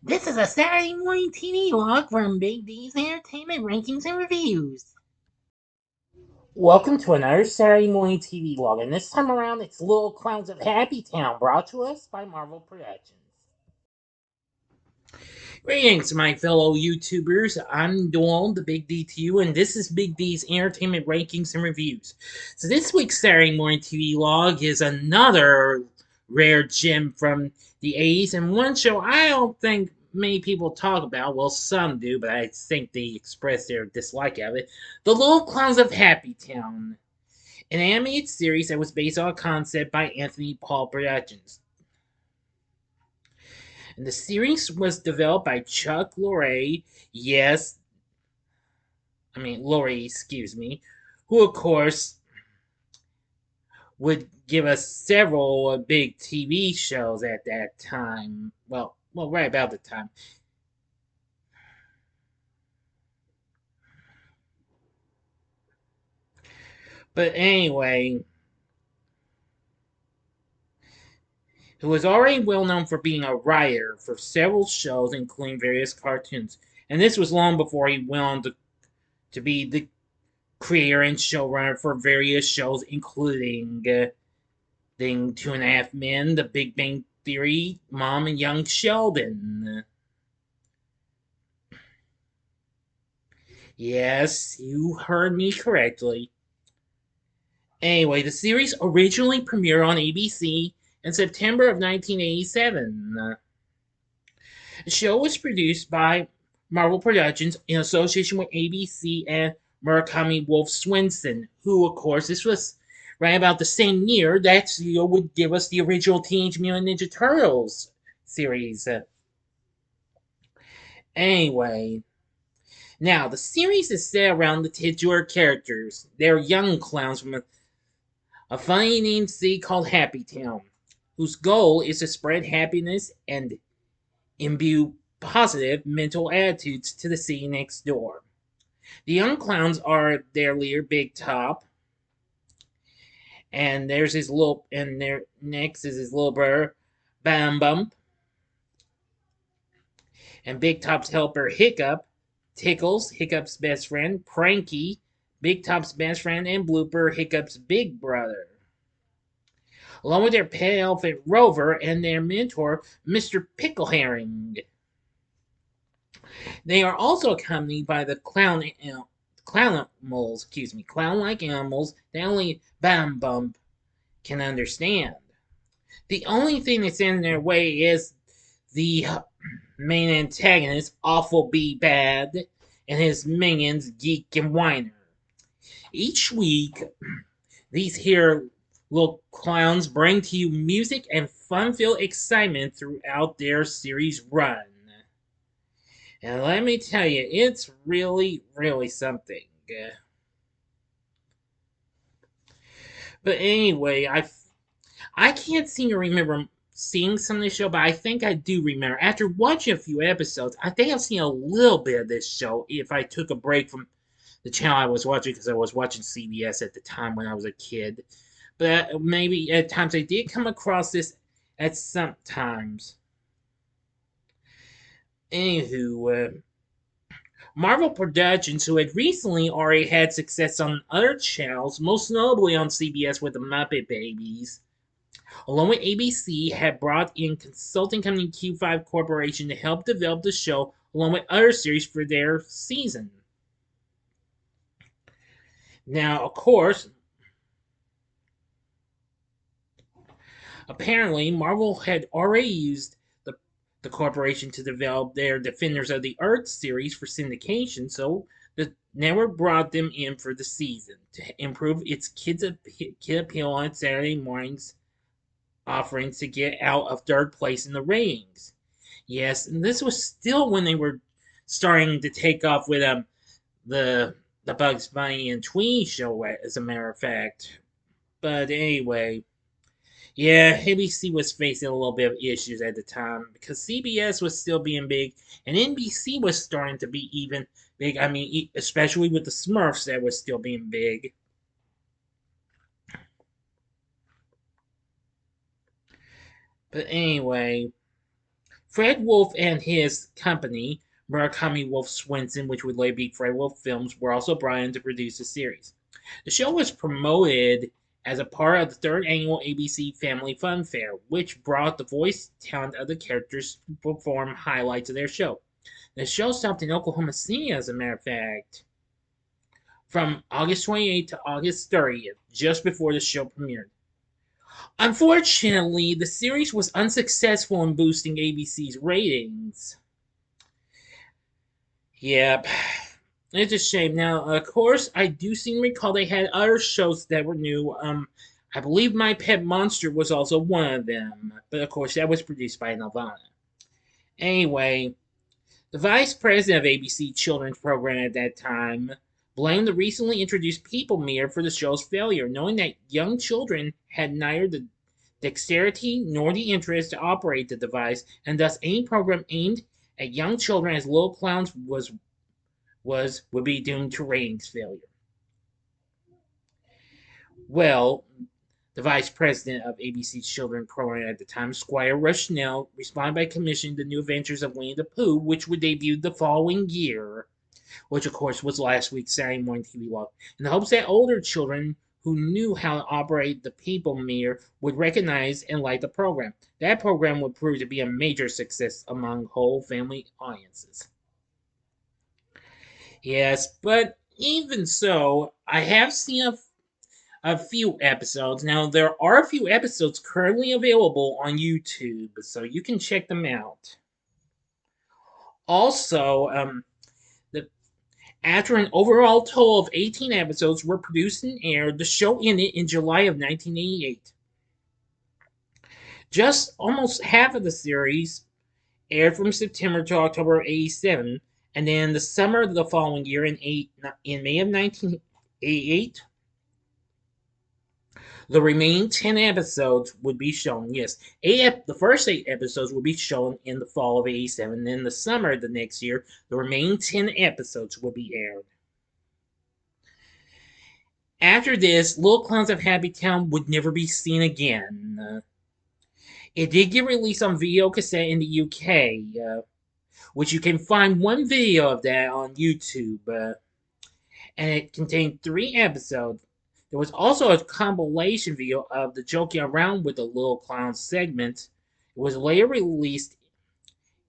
This is a Saturday Morning TVLog from Big D's Entertainment Rankings and Reviews. Welcome to another Saturday Morning TVLog, and this time around it's Little Clowns of Happytown, brought to us by Marvel Productions. Greetings, my fellow YouTubers. I'm Doyle, the Big D to you, and this is Big D's Entertainment Rankings and Reviews. So this week's Saturday Morning TVLog is another rare gem from the 80s, and one show I don't think many people talk about. Well, some do, but I think they express their dislike of it. The Little Clowns of Happytown, an animated series that was based on a concept by Anthony Paul Productions. And the series was developed by Chuck Lorre, Lorre, excuse me, who of course would give us several big TV shows at that time. Well, right about the time. But anyway, he was already well known for being a writer for several shows, including various cartoons. And this was long before he went on to be the creator and showrunner for various shows, including Two and a Half Men, The Big Bang Theory, Mom and Young Sheldon. Yes, you heard me correctly. Anyway, the series originally premiered on ABC in September of 1987. The show was produced by Marvel Productions in association with ABC and Murakami-Wolf-Swenson, who, of course, this was right about the same year that studio would give us the original Teenage Mutant Ninja Turtles series. Anyway, now the series is set around the titular characters. They're young clowns from a funny named city called Happytown, whose goal is to spread happiness and imbue positive mental attitudes to the city next door. The young clowns are their leader, Big Top, and their next is his little brother, Bam Bump, and Big Top's helper, Hiccup, Tickles, Hiccup's best friend, Pranky, Big Top's best friend, and Blooper, Hiccup's big brother, along with their pet elephant Rover and their mentor, Mr. Pickle Herring. They are also accompanied by the clown-like animals that only Bam Bump can understand. The only thing that's in their way is the main antagonist, Awful Be Bad, and his minions, Geek and Whiner. Each week, these here little clowns bring to you music and fun-filled excitement throughout their series run. And let me tell you, it's really, really something. But anyway, I can't seem to remember seeing some of this show, but I think I do remember. After watching a few episodes, I think I've seen a little bit of this show if I took a break from the channel I was watching, because I was watching CBS at the time when I was a kid. But maybe at times I did come across this at some times. Anywho, Marvel Productions, who had recently already had success on other channels, most notably on CBS with the Muppet Babies, along with ABC, had brought in consulting company Q5 Corporation to help develop the show along with other series for their season. Now, of course, apparently Marvel had already used the corporation to develop their Defenders of the Earth series for syndication, so the network brought them in for the season to improve its kid appeal on Saturday mornings offerings to get out of third place in the ratings. Yes, and this was still when they were starting to take off with the Bugs Bunny and Tweety show, as a matter of fact. But anyway, yeah, ABC was facing a little bit of issues at the time because CBS was still being big and NBC was starting to be even big. I mean, especially with the Smurfs that was still being big. But anyway, Fred Wolf and his company, Murakami-Wolf-Swenson, which would later be Fred Wolf Films, were also brought in to produce the series. The show was promoted as a part of the third annual ABC Family Fun Fair, which brought the voice talent of the characters to perform highlights of their show. The show stopped in Oklahoma City, as a matter of fact, from August 28th to August 30th, just before the show premiered. Unfortunately, the series was unsuccessful in boosting ABC's ratings. Yep, it's a shame. Now, of course, I do seem to recall they had other shows that were new. I believe My Pet Monster was also one of them, but of course, that was produced by Nelvana. Anyway, the vice president of ABC Children's Program at that time blamed the recently introduced People Meter for the show's failure, knowing that young children had neither the dexterity nor the interest to operate the device, and thus any program aimed at young children as Little Clowns would be doomed to ratings failure. Well, the vice president of ABC's children's program at the time, Squire Rushnell, responded by commissioning the new adventures of Winnie the Pooh, which would debut the following year, which of course was last week's Saturday Morning TVLog, in the hopes that older children who knew how to operate the People Meter would recognize and like the program. That program would prove to be a major success among whole family audiences. Yes, but even so, I have seen a few episodes. Now, there are a few episodes currently available on YouTube, so you can check them out. Also, the after an overall total of 18 episodes were produced and aired, the show ended in July of 1988. Just almost half of the series aired from September to October of 87, and then the summer of the following year, in May of 1988, the remaining 10 episodes would be shown. Yes, the first 8 episodes would be shown in the fall of 87. Then the summer of the next year, the remaining 10 episodes would be aired. After this, Little Clowns of Happytown would never be seen again. It did get released on video cassette in the UK, which you can find one video of that on YouTube, and it contained 3 episodes. There was also a compilation video of the Joking Around with the Little Clowns segment. It was later released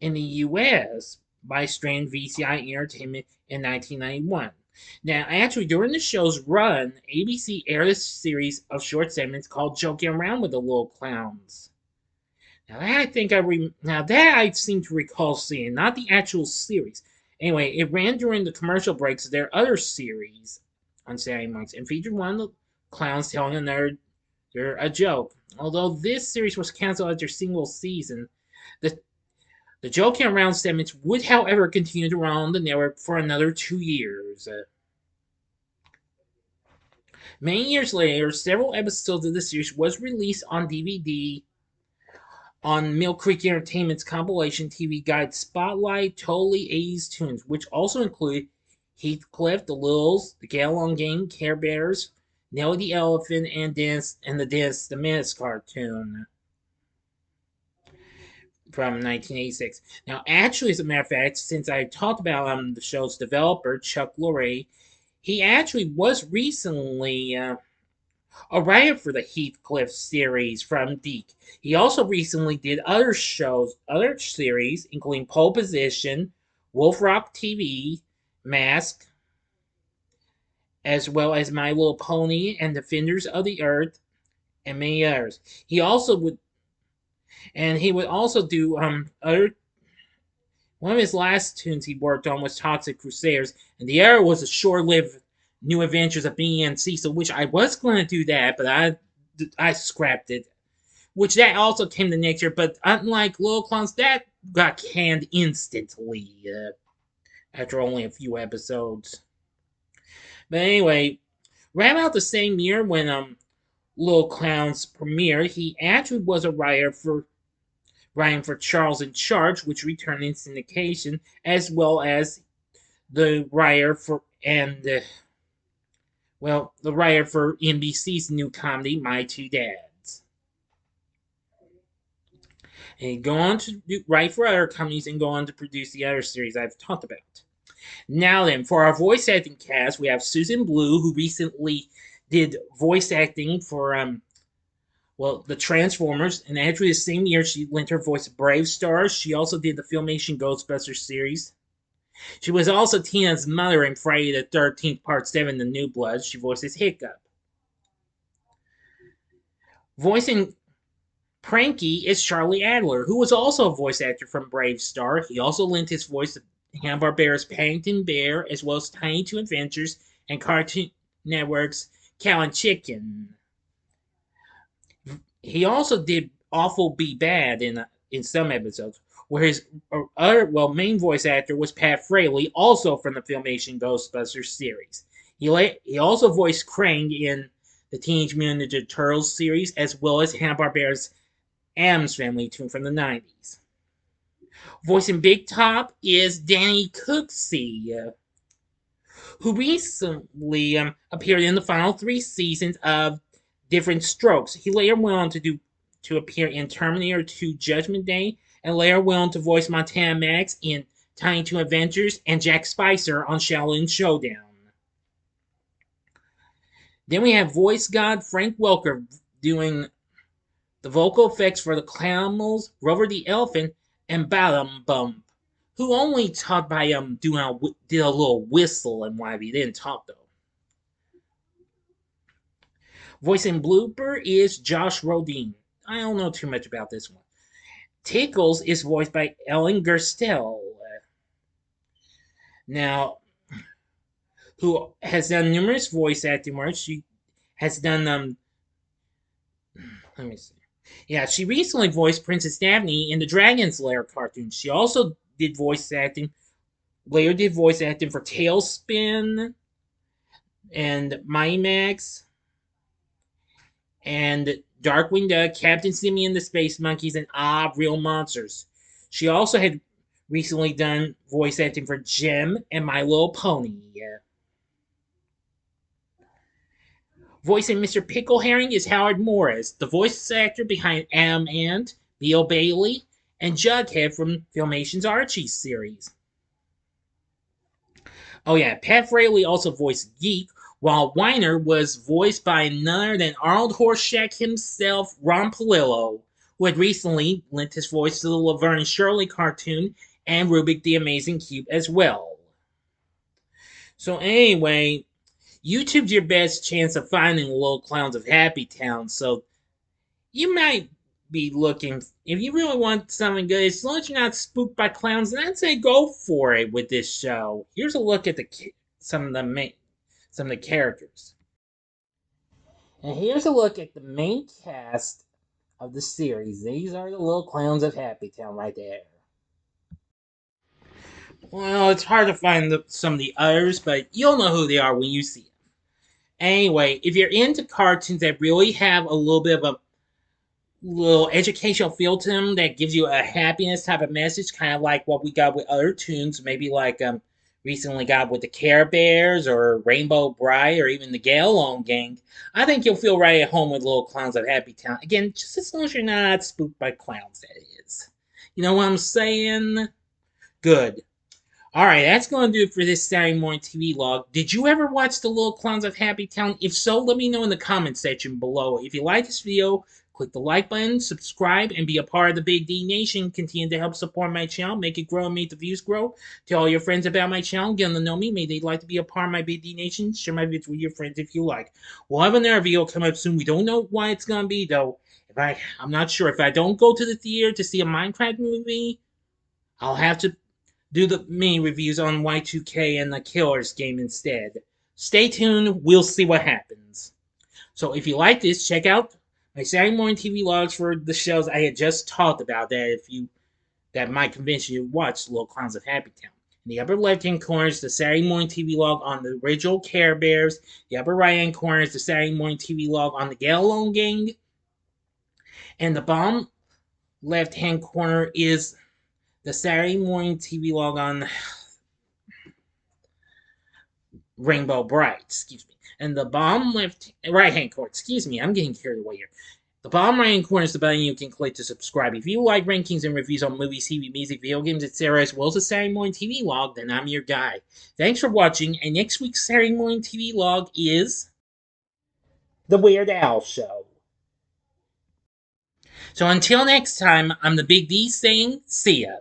in the US by Strand VCI Entertainment in 1991. Now, actually, during the show's run, ABC aired a series of short segments called Joking Around with the Little Clowns. Now that I seem to recall seeing, not the actual series. Anyway, it ran during the commercial breaks of their other series on Saturday mornings and featured one of the clowns telling another a joke. Although this series was canceled after a single season, the Joking Around segments would, however, continue to run on the network for another 2 years. Many years later, several episodes of the series was released on DVD on Mill Creek Entertainment's compilation TV guide Spotlight Totally 80s Tunes, which also included Heathcliff, The Littles, The Get Along Gang, Care Bears, Nellie the Elephant, and the Dennis the Menace cartoon from 1986. Now, actually, as a matter of fact, since I talked about the show's developer, Chuck Lorre, he actually was recently a writer for the Heathcliff series from Deke. He also recently did other series, including Pole Position, Wolf Rock TV, Mask, as well as My Little Pony and Defenders of the Earth, and many others. He would also do other. One of his last tunes he worked on was Toxic Crusaders, and the other was a short-lived New Adventures of Beanie and Cecil, which I was going to do that, but I scrapped it. Which that also came the next year, but unlike Little Clowns, that got canned instantly after only a few episodes. But anyway, right about the same year when Little Clowns premiered, he actually was a writing for Charles in Charge, which returned in syndication, as well as the writer for NBC's new comedy, My Two Dads. And he'd go on to write for other companies and go on to produce the other series I've talked about. Now then, for our voice acting cast, we have Susan Blue, who recently did voice acting for the Transformers, and actually the same year she lent her voice to Brave Stars. She also did the Filmation Ghostbusters series. She was also Tina's mother in Friday the 13th, Part 7, The New Blood. She voices Hiccup. Voicing Pranky is Charlie Adler, who was also a voice actor from Brave Star. He also lent his voice to Hanna-Barbera's Paddington Bear, as well as Tiny Toon Adventures and Cartoon Network's Cow and Chicken. He also did Awful Be Bad in some episodes, where his main voice actor was Pat Fraley, also from the Filmation Ghostbusters series. He also voiced Krang in the Teenage Mutant Ninja Turtles series, as well as Hanna-Barbera's Addams Family tune from the 90s. Voicing Big Top is Danny Cooksey, who recently appeared in the final 3 seasons of Different Strokes. He later went on to appear in Terminator 2 Judgment Day, and later went on to voice Montana Max in Tiny Toon Adventures and Jack Spicer on Shaolin Showdown. Then we have voice god Frank Welker doing the vocal effects for the Clowns, Rover the Elephant, and Bottom Bump, who only talked by did a little whistle and why he didn't talk though. Voicing Blooper is Josh Rodin. I don't know too much about this one. Tickles is voiced by Ellen Gerstel. Now, who has done numerous voice acting work. She has done let me see. Yeah, she recently voiced Princess Daphne in the Dragon's Lair cartoon. She also did voice acting. Later did voice acting for Tailspin and Mighty Max and Darkwing Duck, Captain Simian the Space Monkeys, and Real Monsters. She also had recently done voice acting for Jem and My Little Pony. Voicing Mr. Pickle Herring is Howard Morris, the voice actor behind Adam Ant, Leo Bailey, and Jughead from Filmation's Archie series. Oh yeah, Pat Fraley also voiced Geek, while Weiner was voiced by none other than Arnold Horshack himself, Ron Palillo, who had recently lent his voice to the Laverne and Shirley cartoon and Rubik the Amazing Cube as well. So anyway, YouTube's your best chance of finding the Little Clowns of Happytown, so you might be looking, if you really want something good, as long as you're not spooked by clowns, then I'd say go for it with this show. Here's a look at some of the characters. And here's a look at the main cast of the series. These are the Little Clowns of Happytown right there. Well, it's hard to find some of the others, but you'll know who they are when you see them. Anyway, if you're into cartoons that really have a little bit of a little educational feel to them that gives you a happiness type of message, kind of like what we got with other tunes, maybe like recently got with the Care Bears or Rainbow Bright or even the Gale Gang, I think you'll feel right at home with Little Clowns of Happytown. Again, just as long as you're not spooked by clowns, that is. You know what I'm saying? Good. Alright, that's going to do it for this Saturday Morning TV log. Did you ever watch the Little Clowns of Happytown? If so, let me know in the comment section below. If you like this video, click the like button, subscribe, and be a part of the Big D Nation. Continue to help support my channel, make it grow, and make the views grow. Tell all your friends about my channel, get them to know me. Maybe they'd like to be a part of my Big D Nation. Share my videos with your friends if you like. We'll have another video come up soon. We don't know why it's going to be, though. I'm not sure. If I don't go to the theater to see a Minecraft movie, I'll have to do the mini reviews on Y2K and the Killers game instead. Stay tuned, we'll see what happens. So if you like this, check out my Saturday Morning TV logs for the shows I had just talked about that might convince you to watch Little Clowns of Happytown. In the upper left-hand corner is the Saturday Morning TV log on the original Care Bears. The upper right-hand corner is the Saturday Morning TV log on the Gale Gang. And the bottom left-hand corner is the Saturday Morning TV log on Rainbow Bright, excuse me. And the bottom right hand corner, excuse me, I'm getting carried away here. The bottom right hand corner is the button you can click to subscribe. If you like rankings and reviews on movies, TV, music, video games, etc., as well as the Saturday Morning TV Log, then I'm your guy. Thanks for watching, and next week's Saturday Morning TV Log is The Weird Al Show. So until next time, I'm the Big D saying, see ya.